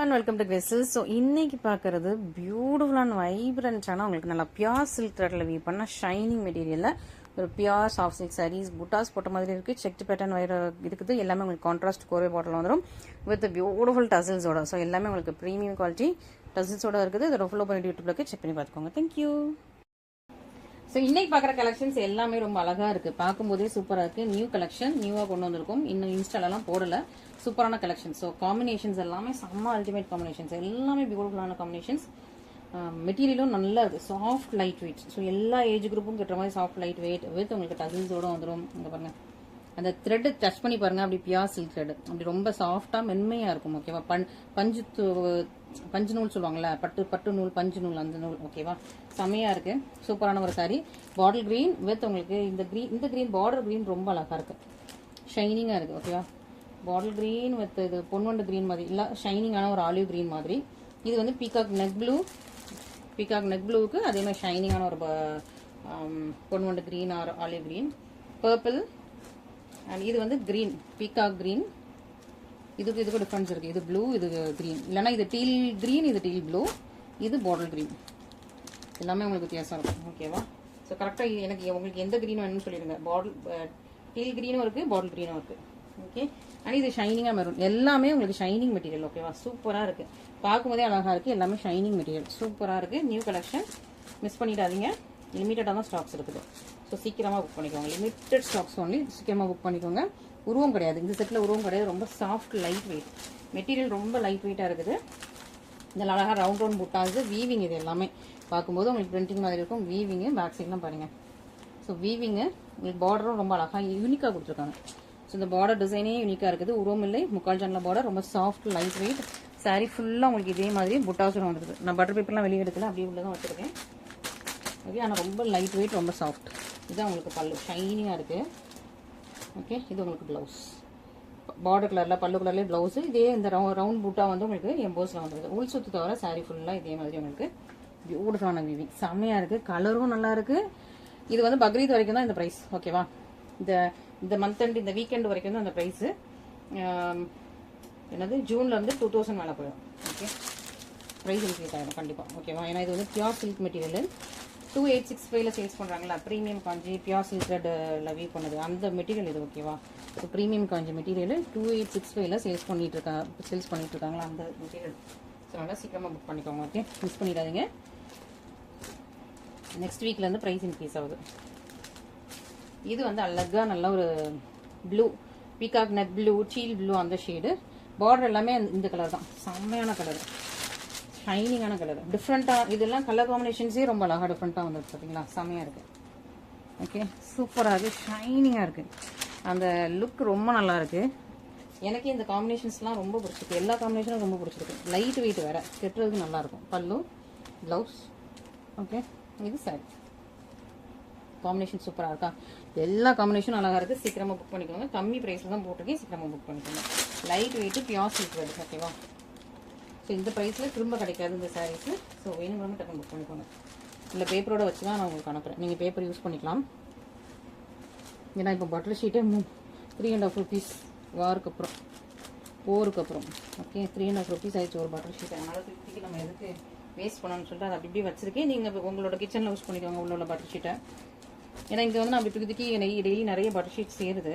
And welcome to Graces. So இன்னைக்கு பார்க்கறது பியூட்டிஃபுல்லான வைப்ரண்ட்டான உங்களுக்கு நல்லா பியூர் சில்க் த்ரெட்ல வீவ் பண்ண ஷைனிங் மெட்டீரியல்ல ஒரு பியூர் சாஃப்ட் சில்க் சாரீஸ் புட்டாஸ் போட்ட மாதிரி இருக்கு. செக்ட் பேட்டர்ன் வயர் இருக்குது. எல்லாமே உங்களுக்கு கான்ட்ராஸ்ட் கோரே பாட்டில் வந்துடும் வித் பியூட்டிஃபுல் டசில்ஸோட. ஸோ எல்லாமே உங்களுக்கு ப்ரீமியம் குவாலிட்டி டசில்ஸோட இருக்குது. இதோட ஃபுல்லோ பண்ணி யூடியூப்ல செக் பண்ணி பார்த்துக்கோங்க. தேங்க்யூ. ஸோ இன்னைக்கு பார்க்குற கலெக்ஷன்ஸ் எல்லாமே ரொம்ப அழகா இருக்கு. பார்க்கும்போதே சூப்பரா இருக்கு. நியூ கலெக்ஷன் நியூவா கொண்டு வந்திருக்கும். இன்னும் இன்ஸ்டாலெல்லாம் போடல. சூப்பரான கலெக்ஷன். ஸோ காம்பினேஷன்ஸ் எல்லாமே செம்ம அல்டிமேட் காம்பினேஷன்ஸ். எல்லாமே பியூட்டிஃபுல்லான காம்பினேஷன்ஸ். மெட்டீரியலும் நல்லா இருக்கு. Soft light weight. ஸோ எல்லா ஏஜ் குரூப்பும் கிட்ட மாதிரி சாஃப்ட் லைட் வெயிட் வித் உங்களுக்கு டசில்ஸோட வந்துடும். இங்க பாருங்க, அந்த த்ரெட் டச் பண்ணி பாருங்க. அப்படி பியூர் சில்க் த்ரெட் அப்படி ரொம்ப சாஃப்டா மென்மையா இருக்கும். ஓகேவா? பஞ்சு நூல் சொல்லுவாங்கல்ல, பட்டு நூல், பஞ்சு நூல், அந்த நூல். ஓகேவா? செமையா இருக்கு. சூப்பரான ஒரு சாரி. பாட்டில் கிரீன் வித் உங்களுக்கு இந்த கிரீன் பார்டர் கிரீன் ரொம்ப அழகா இருக்கு. ஷைனிங்கா இருக்கு. ஓகேவா? பாட்டில் கிரீன் வித் இது பொன்வண்டு கிரீன் மாதிரி இல்ல, ஷைனிங்கான ஒரு ஆலிவ் கிரீன் மாதிரி. இது வந்து பீகாக் நெக் ப்ளூவுக்கு அதே மாதிரி ஷைனிங்கான ஒரு பொன்வண்டு green or olive green, purple. And இது வந்து கிரீன், பீகாக் கிரீன். இதுக்கு டிஃபரன்ஸ் இருக்கு. இது ப்ளூ, இது கிரீன். இல்லைன்னா இது டீல் கிரீன், இது டீல் ப்ளூ, இது பாட்டில் கிரீன். எல்லாமே உங்களுக்கு வித்தியாசம் இருக்கும். ஓகேவா? ஸோ கரெக்டாக எனக்கு உங்களுக்கு எந்த கிரீன் வேணும்னு சொல்லிடுங்க. டீல் கிரீனும் இருக்கு, பாட்டில் கிரீனும் இருக்கு. ஓகே. அண்ட் இது ஷைனிங்கா மெரூன். எல்லாமே உங்களுக்கு ஷைனிங் மெட்டீரியல். ஓகேவா? சூப்பரா இருக்கு. பார்க்கும்போதே அழகா இருக்கு. எல்லாமே ஷைனிங் மெட்டீரியல். சூப்பரா இருக்கு. New collection. மிஸ் பண்ணிடாதீங்க. லிமிட்டடாக தான் ஸ்டாக்ஸ் இருக்குது. ஸோ சீக்கிரமா புக் பண்ணிக்கோங்க. Limited stocks only. சீக்கிரமா புக் பண்ணிக்கோங்க. உருவம் கிடையாது இந்த செட்டில், உருவம் கிடையாது. ரொம்ப சாஃப்ட் லைட் வெயிட் மெட்டீரியல். ரொம்ப லைட் வெயிட்டாக இருக்குது. இதில் அழகாக ரவுண்ட் புட்டாஸ், வீவிங். இது எல்லாமே பார்க்கும்போது உங்களுக்கு பிரிண்டிங் மாதிரி இருக்கும். வீவிங்கு பேக் சைட்லாம் பாருங்க. ஸோ வீவிங்கு உங்களுக்கு பார்டரும் ரொம்ப அழகாக யூனிக்காக கொடுத்துருக்காங்க. ஸோ இந்த பார்டர் டிசைனே யூனிக்காக இருக்குது. உருவம் இல்லை, முக்கால் ஜான்ல பார்டர். ரொம்ப சாஃப்ட் லைட் வெயிட் சாரீ ஃபுல்லாக உங்களுக்கு இதே மாதிரி புட்டாஸும் வந்துருக்குது. நான் பட்டர் பேப்பர்லாம் வெளியே எடுக்கல, அப்படியே உள்ள தான் வச்சுருக்கேன். ஓகே. ஆனால் ரொம்ப லைட் வெயிட், ரொம்ப சாஃப்ட். இதுதான் உங்களுக்கு பல்லு, ஷைனிங்காக இருக்குது. ஓகே. இது உங்களுக்கு ப்ளவுஸ், பார்டர் கலரில் பல்லு கலர்லேயே ப்ளவுஸு. இதே இந்த ரவுண்ட் பூட்டா வந்து உங்களுக்கு எம்போஸில் வந்துருது. உள் சுற்று தவிர சாரீ ஃபுல்லாக இதே மாதிரி உங்களுக்கு பியூட்டிஃபுல்லான வீவிங். செம்மையாக இருக்குது. கலரும் நல்லா இருக்குது. இது வந்து பக்ரீத் வரைக்கும் தான் இந்த ப்ரைஸ். ஓகேவா? இந்த மந்த் அண்ட் இந்த வீக்கெண்ட் வரைக்கும் தான் இந்த ப்ரைஸு. என்னது ஜூனில் வந்து 2000 மேலே போயிடும். ஓகே. ப்ரைஸ் இன்க்ரீஸ் ஆகிடும் கண்டிப்பாக. ஓகேவா? ஏன்னா இது வந்து பியூர் சில்க் மெட்டீரியல். 2865 ப்ரீமியம் பண்ணுறாங்களா, ப்ரீமியம் காஞ்சி பியூர் சில்க் த்ரெட்ல வீவ் பண்ணது அந்த மெட்டீரியல் இது. ஓகேவா? ஸோ ப்ரீமியம் காஞ்சி மெட்டீரியல் 2865 சேல்ஸ் பண்ணிட்டு இருக்காங்களா அந்த மெட்டீரியல். ஸோ நல்லா சீக்கிரமாக புக் பண்ணிக்கோங்க. ஓகே. மிஸ் பண்ணிடாதீங்க. நெக்ஸ்ட் வீக்லேருந்து ப்ரைஸ் இன்க்ரீஸ் ஆகுது. இது வந்து அழகா நல்ல ஒரு blue, peacock neck blue, deal blue அந்த ஷேடு. பார்டர் எல்லாமே இந்த கலர் தான். செம்மையான கலர், ஷைனிங்கான கலர். டிஃப்ரெண்ட்டாக இதெல்லாம் கலர் காம்பினேஷன்ஸே ரொம்ப அழகாக டிஃப்ரெண்ட்டாக வந்துருக்கு. பார்த்தீங்களா? செம்மையாக இருக்குது. ஓகே. சூப்பராக இருக்குது. ஷைனிங்காக இருக்குது. அந்த லுக் ரொம்ப நல்லா இருக்குது. எனக்கு இந்த காம்பினேஷன்ஸ்லாம் ரொம்ப பிடிச்சிருக்கு. எல்லா காம்பினேஷனும் ரொம்ப பிடிச்சிருக்கு. லைட் வெயிட் வேறு, கெட்டுறதுக்கு நல்லாயிருக்கும். பல்லு, ப்ளவுஸ். ஓகே. இது சாரி. காம்பினேஷன் சூப்பராக இருக்கா? எல்லா காம்பினேஷனும் அழகாக இருக்குது. சீக்கிரமாக புக் பண்ணிக்கோங்க. கம்மி ப்ரைஸில் தான் போட்டிருக்கேன். சீக்கிரமாக புக் பண்ணிக்கோங்க. லைட் வெயிட்டு பியூர் சில்க் வருது. ஓகேவா? ஸோ இந்த ப்ரைஸில் திரும்ப கிடைக்காது இந்த சாரீஸு. ஸோ வேணுங்கிறவங்க டக்குனு புக் பண்ணிக்கோங்க. இல்லை பேப்பரோட வச்சு தான் நான் உங்களுக்கு அனுப்புகிறேன். நீங்கள் பேப்பர் யூஸ் பண்ணிக்கலாம். ஏன்னா இப்போ பட்டர் ஷீட்டே 3.5 rupees வாருக்கு அப்புறம், போருக்கு அப்புறம். ஓகே. 3.5 rupees ஆயிடுச்சு ஒரு பட்டர் ஷீட். அதனால் 50க்கு நம்ம எதுக்கு வேஸ்ட் பண்ணணும்னு சொல்லிட்டு அதை அப்படி வச்சிருக்கேன். நீங்கள் உங்களோட கிச்சனில் யூஸ் பண்ணிக்கோங்க உள்ள பட்டர் ஷீட்டை. ஏன்னா இங்கே வந்து நான் அப்படி டெய்லி நிறைய பட்டர் ஷீட் சேருது.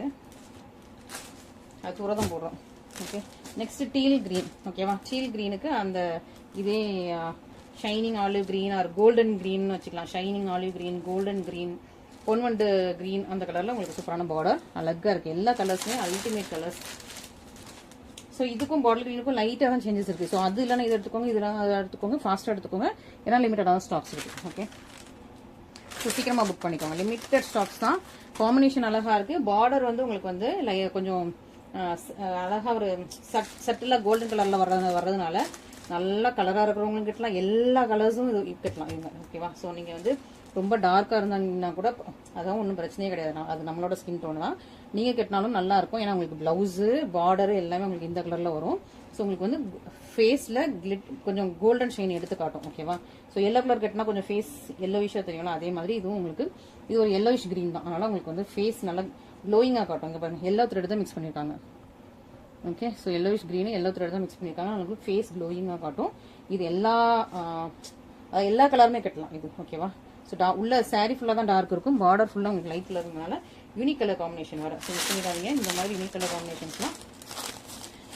அது தூர தான் போடுறோம். ஓகே. Next teal green. ஓகேவா? டீல் கிரீனுக்கு அந்த இதே shining olive green or golden green வச்சுக்கலாம். Shining olive green, golden green, பொன்வண்டு கிரீன் அந்த கலரில் உங்களுக்கு சூப்பரான பார்டர் அழகாக இருக்குது. எல்லா கலர்ஸுமே அல்டிமேட் கலர்ஸ். ஸோ இதுக்கும் பாட்டில் கிரீனுக்கும் லைட்டாக தான் சேஞ்சஸ் இருக்குது. ஸோ அது இல்லைன்னா இதை எடுத்துக்கோங்க, இதெல்லாம் அதை எடுத்துக்கோங்க, ஃபாஸ்ட்டாக எடுத்துக்கோங்க. ஏன்னா லிமிட்டடான ஸ்டாக்ஸ் இருக்குது. ஓகே. ஸோ சீக்கிரமாக புக் பண்ணிக்கோங்க. லிமிட்டட் ஸ்டாக்ஸ் தான். காம்பினேஷன் அழகாக இருக்குது. பார்டர் வந்து உங்களுக்கு வந்து கொஞ்சம் அழகாக ஒரு சட்டில் கோல்டன் கலரில் வர்றதுனால நல்லா கலராக இருக்கிறவங்களும் கட்டலாம். எல்லா கலர்ஸும் இது கட்டலாம் இவங்க. ஓகேவா? ஸோ நீங்கள் வந்து ரொம்ப டார்க்காக இருந்தாங்கன்னா கூட அதான் ஒன்றும் பிரச்சனையே கிடையாது. அது நம்மளோட ஸ்கின் டோன் தான். நீங்கள் கட்டினாலும் நல்லா இருக்கும். ஏன்னா உங்களுக்கு ப்ளவுஸு, பார்டரு எல்லாமே உங்களுக்கு இந்த கலரில் வரும். ஸோ உங்களுக்கு வந்து ஃபேஸில் கொஞ்சம் கோல்டன் ஷைன் எடுத்து காட்டும். ஓகேவா? ஸோ எல்லோ கலர் கட்டினா கொஞ்சம் ஃபேஸ் எல்லோவிஷாக தெரியும்ல, அதே மாதிரி இதுவும் உங்களுக்கு இது ஒரு எல்லோவிஷ் கிரீன் தான். அதனால் உங்களுக்கு வந்து ஃபேஸ் நல்லா க்ளோயிங்காக காட்டும். இங்கே பாருங்கள், எல்லோ த்ரெட் தான் மிக்ஸ் பண்ணியிருக்காங்க. Okay. So yellowish green yellow thread தான் மிக்ஸ் பண்ணியிருக்காங்க. உங்களுக்கு ஃபேஸ் க்ளோயிங்காக காட்டும். இது எல்லா கலருமே கட்டலாம் இது. ஓகேவா? ஸோ உள்ள சாரீ ஃபுல்லாக தான் டார்க் இருக்கும். பார்டர் ஃபுல்லாக உங்களுக்கு லைட் கலருனால யூனிக் கலர் காம்பினேஷன் வர. ஸோ மிஸ் பண்ணிடாதீங்க. இந்த மாதிரி யூனிக் கலர் காம்பினேஷன்ஸ்லாம்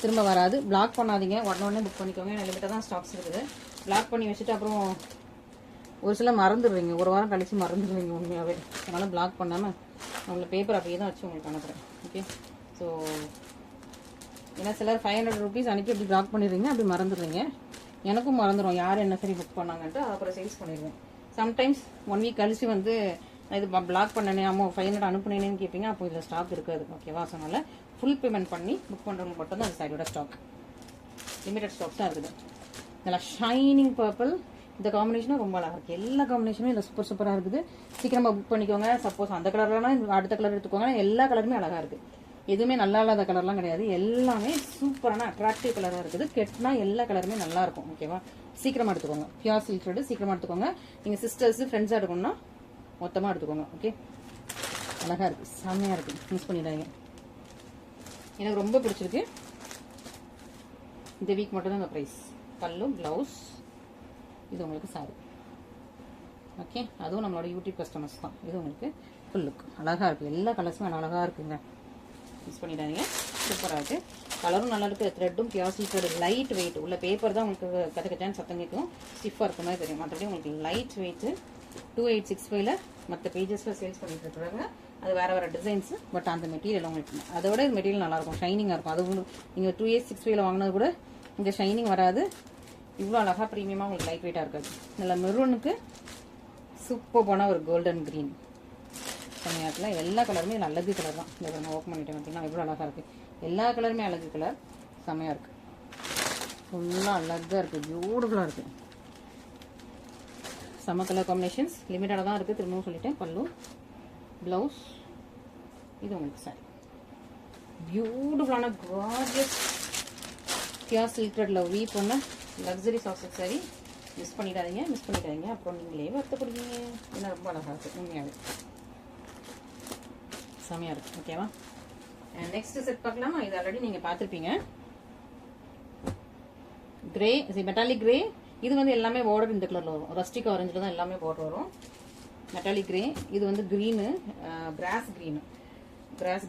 திரும்ப வராது. பிளாக் பண்ணாதீங்க. உடனே புக் பண்ணிக்கோங்க. லிமிட்டாக தான் ஸ்டாக்ஸ் இருக்குது. பிளாக் பண்ணி வச்சுட்டு அப்புறம் ஒரு சில மறந்துடுவீங்க. ஒரு வாரம் கழிச்சு மறந்துடுவீங்க உண்மையாகவே. அதனால் பிளாக் பண்ணாமல் உங்களை பேப்பர் அப்படியே தான் வச்சு உங்களுக்கு அனுப்புகிறேன். ஓகே. ஸோ ஏன்னா சிலர் 500 rupees அனுப்பி அப்படி பிளாக் பண்ணிடுறீங்க, அப்படி மறந்துடுறீங்க. எனக்கும் மறந்துடும் யார் என்ன சரி புக் பண்ணாங்கன்ட்டு. அப்புறம் சேல்ஸ் பண்ணிடுவேன். சம்டைம்ஸ் 1 week கழிச்சு வந்து இது பிளாக் பண்ணனே அம்மா 500 அனுப்புனேன்னு கேட்பீங்க. அப்போ இதில் ஸ்டாக் இருக்காது. ஓகேவா? ஸோ அதனால் ஃபுல் பேமெண்ட் பண்ணி புக் பண்ணுறவங்க மட்டும் தான் அந்த சாரியோட ஸ்டாக். லிமிடெட் ஸ்டாக்ஸ் தான் இருக்குது. நல்லா ஷைனிங் பர்பிள். இந்த காம்பினேஷனும் ரொம்ப அழகாக இருக்குது. எல்லா காம்பினேஷனும் இதில் சூப்பராக இருக்குது. சீக்கிரமாக புக் பண்ணிக்கோங்க. சப்போஸ் அந்த கலர்லாம் அடுத்த கலர் எடுத்துக்கோங்க. எல்லா கலருமே அழகாக இருக்குது. எதுவுமே நல்லா இல்லாத கலர்லாம் கிடையாது. எல்லாமே சூப்பரான அட்ராக்டிவ் கலராக இருக்குது. கெட்டினா எல்லா கலருமே நல்லா இருக்கும். ஓகேவா? சீக்கிரமாக எடுத்துக்கோங்க. பியூர் சில்க் த்ரெட் சீக்கிரமாக எடுத்துக்கோங்க. நீங்கள் சிஸ்டர்ஸ் ஃப்ரெண்ட்ஸாக எடுக்கணும்னா மொத்தமாக எடுத்துக்கோங்க. ஓகே. அழகாக இருக்குது. செம்மையாக இருக்குது. மிஸ் பண்ணிடாதீங்க. எனக்கு ரொம்ப பிடிச்சிருக்கு. இந்த வீக் மட்டும் தான் இந்த ப்ரைஸ். பல்லு, ப்ளவுஸ், இது உங்களுக்கு சாரி. ஓகே. அதுவும் நம்மளோட யூடியூப் கஸ்டமர்ஸ் தான். இது உங்களுக்கு ஃபுல் லுக் அழகாக இருக்குது. எல்லா கலர்ஸுமே அழகாக இருக்குங்க. மிஸ் பண்ணிடாதீங்க. சூப்பராக இருக்குது. கலரும் நல்லா இருக்குது. த்ரெட்டும் pure silk thread. Light weight உள்ள பேப்பர் தான் உங்களுக்கு கற்றுக்கிட்டான்னு சத்தம் கேட்கும். ஸ்டிஃபாக இருக்க மாதிரி தெரியும். மற்றபடி உங்களுக்கு லைட் வெயிட்டு 2865ல மற்ற பேஜஸில் சேல்ஸ் பண்ணிட்டு இருக்கிறாங்க. அது வேறு டிசைன்ஸ். பட் அந்த மெட்டீரியல் உங்களுக்கு அதோட இது மெட்டீரியல் நல்லாயிருக்கும். ஷைனிங்காக இருக்கும். அது நீங்கள் 2865ல வாங்கினது கூட இந்த ஷைனிங் வராது. இவ்வளோ அழகாக ப்ரீமியமாக உங்களுக்கு லைட் வெயிட்டாக இருக்காது. நல்ல மெரூனுக்கு சூப்பர் போன ஒரு கோல்டன் க்ரீன் செம்மையாட்டில். எல்லா கலருமே அழகு கலர் தான். இதை நான் ஓப்பன் பண்ணிட்டேன் பார்த்தீங்கன்னா எவ்வளோ அழகாக இருக்குது. எல்லா கலருமே அழகு கலர். செம்மையாக இருக்குது. ஃபுல்லாக அழகாக இருக்குது. பியூட்டிஃபுல்லாக இருக்குது. செம்ம கலர் காம்பினேஷன்ஸ். லிமிட்டடாக தான் இருக்குது. திரும்பவும் சொல்லிட்டேன். பல்லு, ப்ளவுஸ், இது உங்களுக்கு சாரி. பியூட்டிஃபுல்லான கார்ஜியஸ் பியூர் சில்க் த்ரெட்ல வீப் பண்ண லக்ஸரி சாஃப்ட் சாரி. மிஸ் பண்ணிடாதீங்க. மிஸ் பண்ணிடாதீங்க. அப்புறம் நீங்களே வருத்தப்படுவீங்க. ஏன்னா ரொம்ப அழகாக இருக்குது. உண்மையாகவே செம்மையாக இருக்குது. ஓகேவா? நெக்ஸ்ட் செட் பார்க்கலாமா? இது ஆல்ரெடி நீங்கள் பார்த்துருப்பீங்க. Grey, metallic grey. இது வந்து எல்லாமே பார்டர் இந்த கலரில் வரும். ரஸ்டிக் ஆரஞ்சில் தான் எல்லாமே பார்டர் வரும். Metallic grey. இது வந்து க்ரீனு, கிராஸ்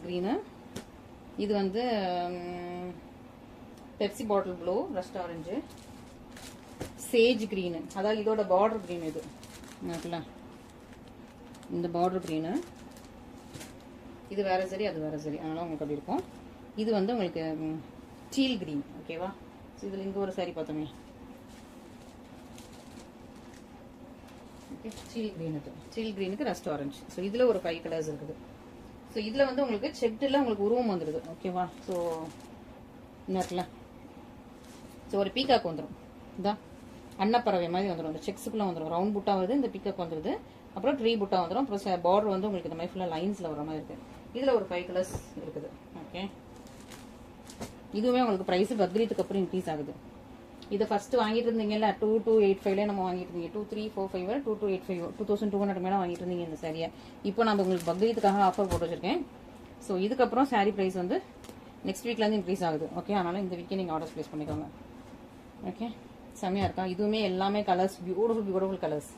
க்ரீனு. இது வந்து Pepsi bottle blue, rust orange, sage green. அதாவது இதோட பார்டர் க்ரீன். இது இருக்குல்ல, இந்த பார்டர் க்ரீனு. இது வேற சரி, அது வேற சரி. அதனால உங்களுக்கு அப்படி இருக்கும். இது வந்து உங்களுக்கு டீல் க்ரீன். ஓகேவா? இதில் இங்கே ஒரு சாரி பார்த்தோமே, டீல் க்ரீன். டீல் க்ரீனுக்கு ரஸ்ட் ஆரஞ்சு. ஸோ இதில் ஒரு 5 கலர்ஸ் இருக்குது. ஸோ இதில் வந்து உங்களுக்கு செட்டில் உங்களுக்கு உருவம் வந்துடுது. ஓகேவா? ஸோ இன்னும் இருக்குல்ல, ஸோ ஒரு பீக்காக் வந்துடும். இதான் அன்னப்பறவை மாதிரி வந்துடும். இந்த செக்ஸுக்குள்ளே வந்துடும். ரவுண்ட் புட்டா வருது. இந்த பீக்காக் வந்துடுது. அப்புறம் ட்ரீ புட்டா வந்துடும். அப்புறம் பார்டர் வந்து உங்களுக்கு இந்த மாதிரி ஃபுல்லாக லைன்ஸில் வர மாதிரி இருக்குது. இதில் ஒரு 5 கலர்ஸ் இருக்குது. ஓகே. இதுவுமே உங்களுக்கு ப்ரைஸ் பக்ரீத்துக்கு அப்புறம் இன்க்ரீஸ் ஆகுது. இதை ஃபஸ்ட்டு வாங்கிட்டு இருந்தீங்கல்ல 2285 நம்ம வாங்கிட்டு இருந்தீங்க. 2345 2285 2200 மேலே வாங்கிட்டு இருந்தீங்க இந்த சாரியை. இப்போ நான் உங்களுக்கு பக்ரீத்துக்காக ஆஃபர் போட்டு வச்சிருக்கேன். ஸோ இதுக்கப்புறம் சாரீ ப்ரைஸ் வந்து நெக்ஸ்ட் வீக்லேருந்து இன்க்ரீஸ் ஆகுது. ஓகே. அதனால் இந்த வீக்கே நீங்கள் ஆர்டர்ஸ் ப்ளேஸ் பண்ணிக்கோங்க. ஓகே. செம்மையாக இருக்கா? இதுவுமே எல்லாமே கலர்ஸ் பியூட்டிஃபுல் கலர்ஸ்.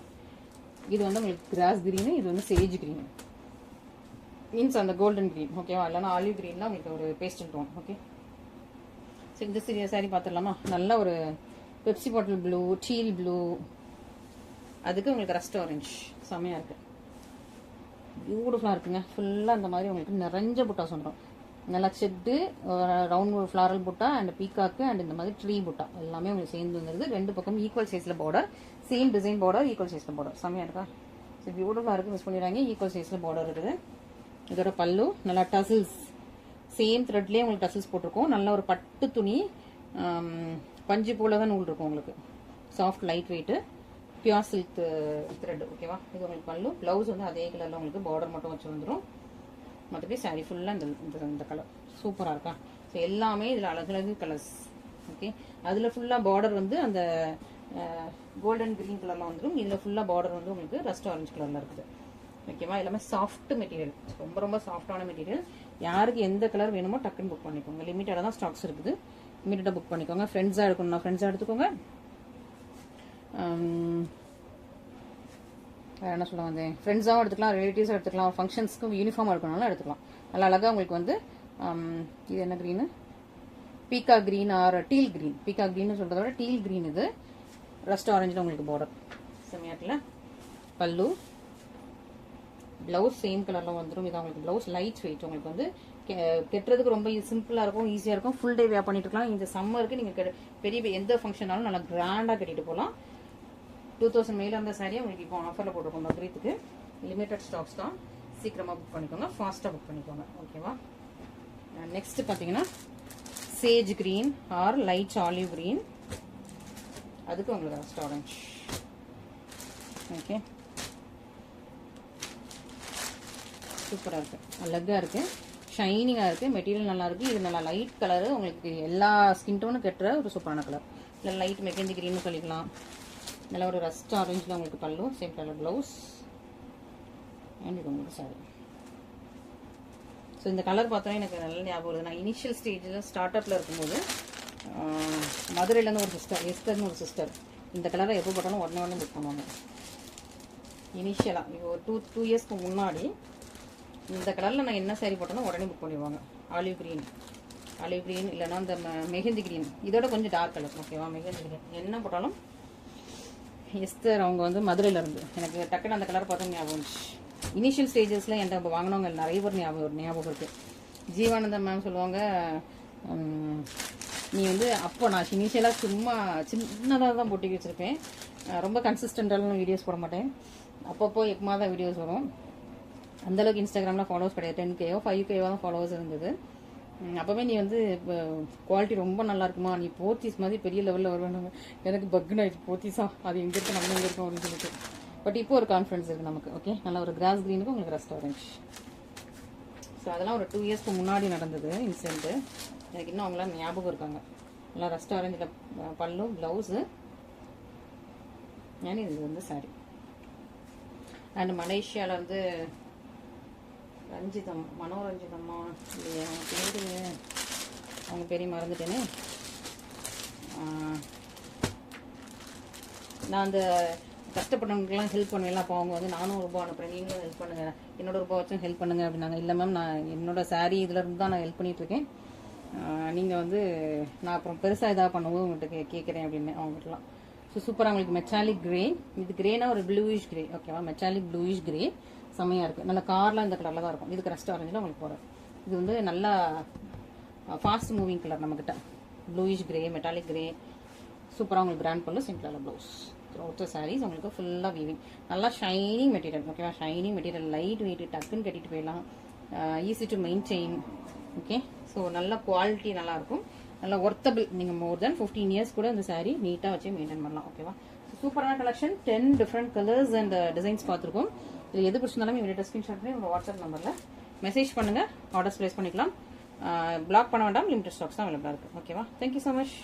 இது வந்து உங்களுக்கு கிராஸ் கிரீனு, இது வந்து சேஜ் கிரீனு, மீன்ஸ் அந்த கோல்டன் கிரீன். ஓகேவா? இல்லைனா ஆலிவ் கிரீன்லாம் உங்களுக்கு ஒரு பேஸ்டல் டோன். ஓகே. ஸோ இந்த சாரி பார்த்துடலாமா? நல்ல ஒரு Pepsi bottle blue, deal blue, அதுக்கு உங்களுக்கு ரஸ்ட் ஆரஞ்சு. செம்மையாக இருக்குது. பியூட்டிஃபுல்லாக இருக்குங்க. ஃபுல்லாக அந்த மாதிரி உங்களுக்கு நிறைஞ்ச புட்டாஸ் வந்துடும். நல்லா செட்டு, ரவுண்ட் ஃப்ளாரல் புட்டா அண்ட் பீக்காக்கு அண்ட் இந்த மாதிரி ட்ரீ புட்டா எல்லாமே உங்களுக்கு சேர்ந்து வந்துருது. ரெண்டு பக்கம் ஈக்குவல் சைஸில் border, same design border, equal சைஸில் பார்டர். செம்மையாக இருக்கா? ஸோ பியூட்டிஃபுல்லாக இருக்குது. மிஸ் பண்ணிடுறாங்க. ஈக்குவல் சைஸில் பார்டர் இருக்குது. இதோட பல்லு நல்லா டசில்ஸ், சேம் த்ரெட்லேயே உங்களுக்கு டசில்ஸ் போட்டிருக்கோம். நல்ல ஒரு பட்டு துணி, பஞ்சு போல தான் நூல் இருக்கும் உங்களுக்கு. Soft light weight pure silk thread. ஓகேவா? இது உங்களுக்கு பல்லு. ப்ளவுஸ் வந்து அதே கலரில் உங்களுக்கு பார்டர் மட்டும் வச்சு வந்துடும். மற்றபடி சாரீ ஃபுல்லாக இந்த கலர் சூப்பராக இருக்கா? ஸோ எல்லாமே இதில் அழகழகு கலர்ஸ். ஓகே. அதில் ஃபுல்லாக பார்டர் வந்து அந்த கோல்டன் க்ரீன் கலரில் வந்துடும். இதில் ஃபுல்லாக பார்டர் வந்து உங்களுக்கு ரஸ்ட் ஆரஞ்சு கலரில் இருக்குது. ஓகேவா? எல்லாமே சாஃப்ட் மெட்டீரியல். ரொம்ப சாஃப்டான மெட்டீரியல். யாருக்கு எந்த கலர் வேணுமோ டக்குன்னு புக் பண்ணிக்கோங்க. லிமிட்டடாக தான் ஸ்டாக்ஸ் இருக்குது. இமீடியட்டாக புக் பண்ணிக்கோங்க. ஃப்ரெண்ட்ஸாக எடுக்கணும்னா ஃப்ரெண்ட்ஸாக எடுத்துக்கோங்க. வேறு என்ன சொல்ல வந்தேன், ஃப்ரெண்ட்ஸாகவும் எடுத்துக்கலாம், ரிலேட்டிவ்ஸாக எடுத்துக்கலாம், ஃபங்க்ஷன்ஸ்க்கும் யூனிஃபார்ம் எடுக்கணும்னாலும் எடுத்துக்கலாம். நல்லா அழகாக உங்களுக்கு வந்து இது என்ன green, peacock green or teal green. Peacock green சொல்கிறத விட டீல் க்ரீன் இது. ரஸ்ட் ஆரஞ்சில் உங்களுக்கு பார்டர் செம்மையாட்டில். பல்லு, ப்ளவுஸ் சேம் கலரில் வந்துடும். இது உங்களுக்கு ப்ளவுஸ் லைட் வெயிட். உங்களுக்கு வந்து கெட்டுறதுக்கு ரொம்ப சிம்பிளாக இருக்கும், ஈஸியாக இருக்கும். ஃபுல் டே வேர் பண்ணிட்டு இருக்கலாம். இந்த சம்மருக்கு நீங்கள் பெரிய எந்த ஃபங்க்ஷனாலும் நல்லா கிராண்டாக கட்டிட்டு போகலாம். 2000 மேலே அந்த சாரியை உங்களுக்கு இப்போ ஆஃபரில் போட்டுருக்கோம். பக்ரீத்துக்கு லிமிட்டட் ஸ்டாக்ஸ் தான். சீக்கிரமாக புக் பண்ணிக்கோங்க, ஃபாஸ்ட்டாக புக் பண்ணிக்கோங்க. ஓகேவா? நெக்ஸ்ட் பார்த்தீங்கன்னா Sage green R light olive green. அதுக்கு உங்களுக்கு ரஸ்ட் ஆரஞ்ச். ஓகே, சூப்பராக இருக்குது, அழகாக இருக்குது, ஷைனிங்காக இருக்குது, மெட்டீரியல் நல்லா இருக்குது. இது நல்லா லைட் கலரு, உங்களுக்கு எல்லா ஸ்கின் டோனும் கெட்டுற ஒரு சூப்பரான கலர். இல்லை லைட் மெகந்தி க்ரீன்னு சொல்லிக்கலாம். நல்லா ஒரு ரஸ்ட் ஆரஞ்சில் உங்களுக்கு பல்லு, சேம் கலர் ப்ளவுஸ், அண்ட் இது உங்களுக்கு சாரி. ஸோ இந்த கலர் பார்த்தோன்னா எனக்கு நல்ல ஞாபகம் வருது. நான் இனிஷியல் ஸ்டேஜில் ஸ்டார்ட் அப்பில் இருக்கும்போது மதுரையிலேருந்து ஒரு சிஸ்டர், எஸ்தர்னு ஒரு சிஸ்டர், இந்த கலரை எப்போ போட்டாலும் உடனே புக் பண்ணுவாங்க. இனிஷியலாக இப்போ டூ இயர்ஸ்க்கு முன்னாடி இந்த கலரில் நான் என்ன சாரி போட்டாலும் உடனே புக் பண்ணிடுவாங்க. ஆலிவ் க்ரீன் இல்லைன்னா இந்த மெஹந்தி க்ரீன், இதோட கொஞ்சம் டார்க் கலர். ஓகேவா? மெஹந்தி க்ரீன் என்ன போட்டாலும். எஸ்தர் அவங்க வந்து மதுரையில் இருந்து, எனக்கு டக்குன்னு அந்த கலர் பார்த்தா ஞாபகம் வந்துச்சு. இனிஷியல் ஸ்டேஜஸில் என்கிட்ட வாங்கினவங்க நிறைய பேர் ஞாபகம் இருக்குது. ஜீவானந்தம் மேம் சொல்லுவாங்க, நீ வந்து அப்போ நான் இனிஷியலாக சும்மா சின்னதாக தான் போட்டி வச்சுருப்பேன். ரொம்ப கன்சிஸ்டண்ட்டான வீடியோஸ் போட மாட்டேன். அப்பப்போ எப்பமா தான் வீடியோஸ் வரும். அந்தளவுக்கு இன்ஸ்டாகிராமில் ஃபாலோவர்ஸ் கிடையாது. 10K 5K தான் ஃபாலோவர்ஸ் இருந்தது. அப்போவே நீ வந்து இப்போ குவாலிட்டி ரொம்ப நல்லா இருக்குமா, நீ போத்தீஸ் மாதிரி பெரிய லெவலில் வருவேன். எனக்கு பக்குன்னு ஆயிடுச்சு, போத்தீஸா அது எங்கே இருக்கு நம்ம எங்கே இருக்கும் அப்படின்னு சொல்லிட்டு. பட் இப்போ ஒரு கான்ஃபிடன்ஸ் இருக்குது நமக்கு. ஓகே, நல்லா ஒரு கிராஸ் க்ரீனுக்கு உங்களுக்கு ரஸ்ட் ஆரஞ்ச். ஸோ அதெல்லாம் ஒரு 2 இயர்ஸ்க்கு முன்னாடி நடந்தது இன்சிடென்ட்டு. எனக்கு இன்னும் அவங்களாம் ஞாபகம் இருக்காங்க. நல்லா ரஸ்ட் ஆரஞ்சில் பல்லு, ப்ளவுஸு, ஏன்னா இது வந்து சாரி. அண்ட் மலேசியாவில் வந்து மனோரஞ்சிதம்மா இல்லையா பேர், அவங்க பேரையும் மறந்துட்டேனே. நான் அந்த கஷ்டப்பட்டவங்களுக்குலாம் ஹெல்ப் பண்ணுவேன். அப்போ அவங்க வந்து நானும் ரூபா அனுப்புகிறேன், நீங்களும் ஹெல்ப் பண்ணுங்கள், என்னோட ரூபா வச்சும் ஹெல்ப் பண்ணுங்கள் அப்படின்னாங்க. இல்லை மேம், நான் என்னோட சாரீ இதில் இருந்து தான் நான் ஹெல்ப் பண்ணிகிட்ருக்கேன். நீங்கள் வந்து நான் அப்புறம் பெருசாக இதாக பண்ணும்போது உங்கள்கிட்ட கேட்குறேன் அப்படின்னு அவங்ககிட்டலாம். ஸோ சூப்பராக உங்களுக்கு மெட்டாலிக் கிரே, இது கிரேனா ஒரு ப்ளூயிஷ் கிரே. ஓகேவா? மெட்டாலிக் ப்ளூயிஷ் கிரே செம்மையாக இருக்குது. நல்லா கார்லாம் இந்த கலரில் தான் இருக்கும். இதுக்கு ரஸ்ட் ஆரஞ்சில் உங்களுக்கு போகிறேன். இது வந்து நல்லா ஃபாஸ்ட் மூவிங் கலர் நம்மக்கிட்ட. ப்ளூயிஷ் கிரே, மெட்டாலிக் கிரே, சூப்பராக உங்களுக்கு கிராண்ட் பல்லு, சிம்பிளான ப்ளவுஸ். அவுட்டர் சாரீஸ் உங்களுக்கு ஃபுல்லாக வீவிங், நல்லா ஷைனிங் மெட்டீரியல். ஓகேவா? ஷைனிங் மெட்டீரியல், லைட் வெயிட், டக்குன்னு கட்டிட்டு போயிடலாம், easy to maintain. Okay, so நல்ல குவாலிட்டி நல்லாயிருக்கும், நல்லா ஒர்த்தபிள். நீங்கள் மோர் தென் 15 இயர்ஸ் கூட இந்த சாரீ நீட்டாக வச்சு மெயின்டைன் பண்ணலாம். ஓகேவா? சூப்பரான collection. 10 different colours and designs பார்த்துருக்கோம். இதில் எது பிடிச்சிருந்தாலும் இவங்க ஸ்க்ரீன்ஷாட் பண்ணி உங்கள் வாட்ஸ்அப் நம்பரில் மெசேஜ் பண்ணுங்கள், ஆர்டர்ஸ் ப்ளேஸ் பண்ணிக்கலாம். பிளாக் பண்ண வேண்டாம், லிமிடெட் ஸ்டாக்ஸ் தான் அவைலபிளாக இருக்குது. ஓகேவா? Thank you so much.